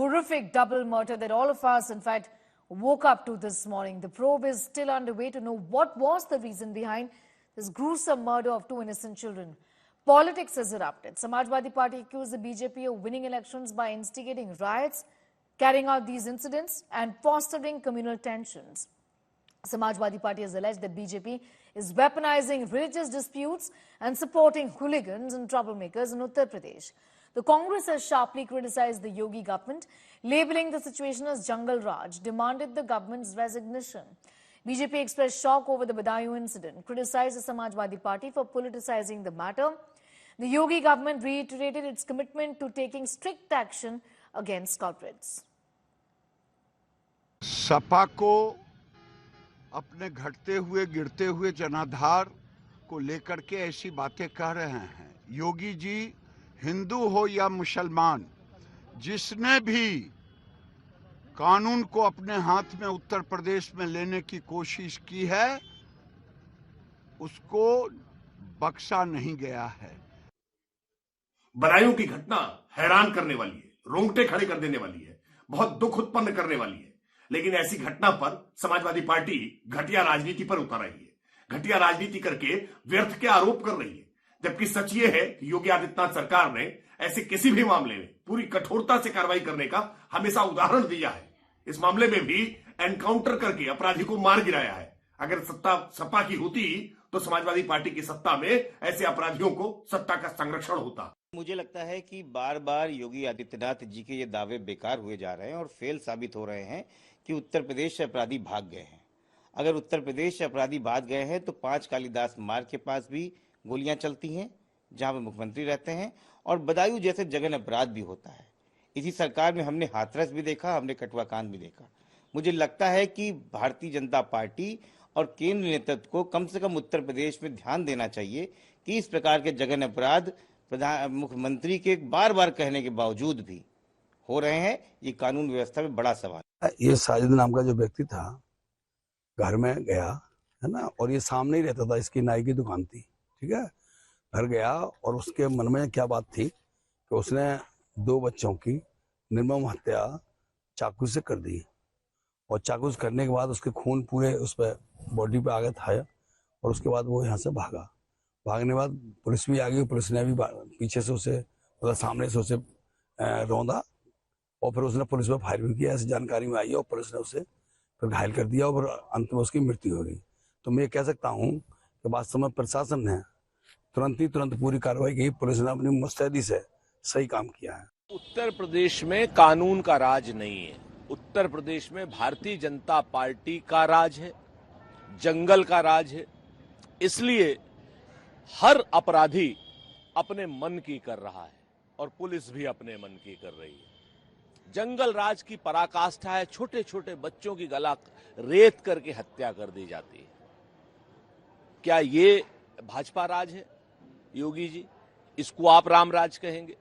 horrific double murder that all of us, in fact, woke up to this morning. The probe is still underway to know what was the reason behind this gruesome murder of two innocent children. Politics has erupted. Samajwadi Party accused the BJP of winning elections by instigating riots, carrying out these incidents and fostering communal tensions. Samajwadi Party has alleged that BJP is weaponizing religious disputes and supporting hooligans and troublemakers in Uttar Pradesh. The Congress has sharply criticized the Yogi government, labeling the situation as Jungle Raj, demanded the government's resignation. BJP expressed shock over the Badaयूं incident, criticized the Samajwadi Party for politicizing the matter. The Yogi government reiterated its commitment to taking strict action against culprits. Sapa को अपने घटते हुए गिरते हुए जनाधार को लेकर के ऐसी बातें कह रहे हैं। योगी जी हिंदू हो या मुसलमान, जिसने भी कानून को अपने हाथ में उत्तर प्रदेश में लेने की कोशिश की है, उसको बख्शा नहीं गया है। बदायूं की घटना हैरान करने वाली है, रोंगटे खड़े कर देने वाली है, बहुत दुख उत्पन्न करने वाली है। लेकिन ऐसी घटना पर समाजवादी पार्टी घटिया राजनीति पर उतर रही है, घटिया राजनीति करके व्यर्थ के आरोप कर रही है। जबकि सच ये है कि योगी आदित्यनाथ सरकार ने ऐसे किसी भी मामले में पूरी कठोरता से कार्रवाई करने का हमेशा उदाहरण दिया है। इस मामले में भी एनकाउंटर करके अपराधी को मार गिराया है। अगर सत्ता सपा की होती तो समाजवादी पार्टी की सत्ता में ऐसे अपराधियों को सत्ता का संरक्षण होता। मुझे लगता है कि बार बार योगी आदित्यनाथ जी के ये दावे बेकार हुए जा रहे हैं और फेल साबित हो रहे हैं कि उत्तर प्रदेश से अपराधी भाग गए हैं। अगर उत्तर प्रदेश से अपराधी भाग गए हैं तो 5 कालिदास मार्ग के पास भी गोलियां चलती हैं, जहां पर मुख्यमंत्री रहते हैं, और बदायूं जैसे जघन्य अपराध भी होता है। इसी सरकार में हमने हाथरस भी देखा, हमने कठुआकांड भी देखा। मुझे लगता है कि भारतीय जनता पार्टी और केंद्र नेतृत्व को कम से कम उत्तर प्रदेश में ध्यान देना चाहिए कि इस प्रकार के जघन्य अपराध मुख्यमंत्री के बार बार कहने के बावजूद भी हो रहे हैं। ये कानून व्यवस्था में बड़ा सवाल है। ये साजिद नाम का जो व्यक्ति था, घर में गया है ना, और ये सामने ही रहता था, इसकी नाई की दुकान थी, ठीक है। घर गया और उसके मन में क्या बात थी कि उसने 2 बच्चों की निर्मम हत्या चाकू से कर दी, और चाकू से करने के बाद उसके खून पूरे उस पर बॉडी पे आ गया था, और उसके बाद वो यहाँ से भागा। भागने के बाद पुलिस भी आ गई। पुलिस ने भी पीछे से उसे, मतलब सामने से उसे रौंदा, और फिर उसने पुलिस पर फायर भी किया। ऐसी जानकारी में आई और पुलिस ने उसे फिर घायल कर दिया और अंत में उसकी मृत्यु हो गई। तो मैं कह सकता हूँ कि वास्तव में प्रशासन ने तुरंत पूरी कार्रवाई की। पुलिस ने अपनी मुस्तैदी से सही काम किया है। उत्तर प्रदेश में कानून का राज नहीं है। उत्तर प्रदेश में भारतीय जनता पार्टी का राज है, जंगल का राज है। इसलिए हर अपराधी अपने मन की कर रहा है और पुलिस भी अपने मन की कर रही है। जंगल राज की पराकाष्ठा है, छोटे छोटे बच्चों की गला रेत करके हत्या कर दी जाती है। क्या ये भाजपा राज है? योगी जी, इसको आप राम राज कहेंगे?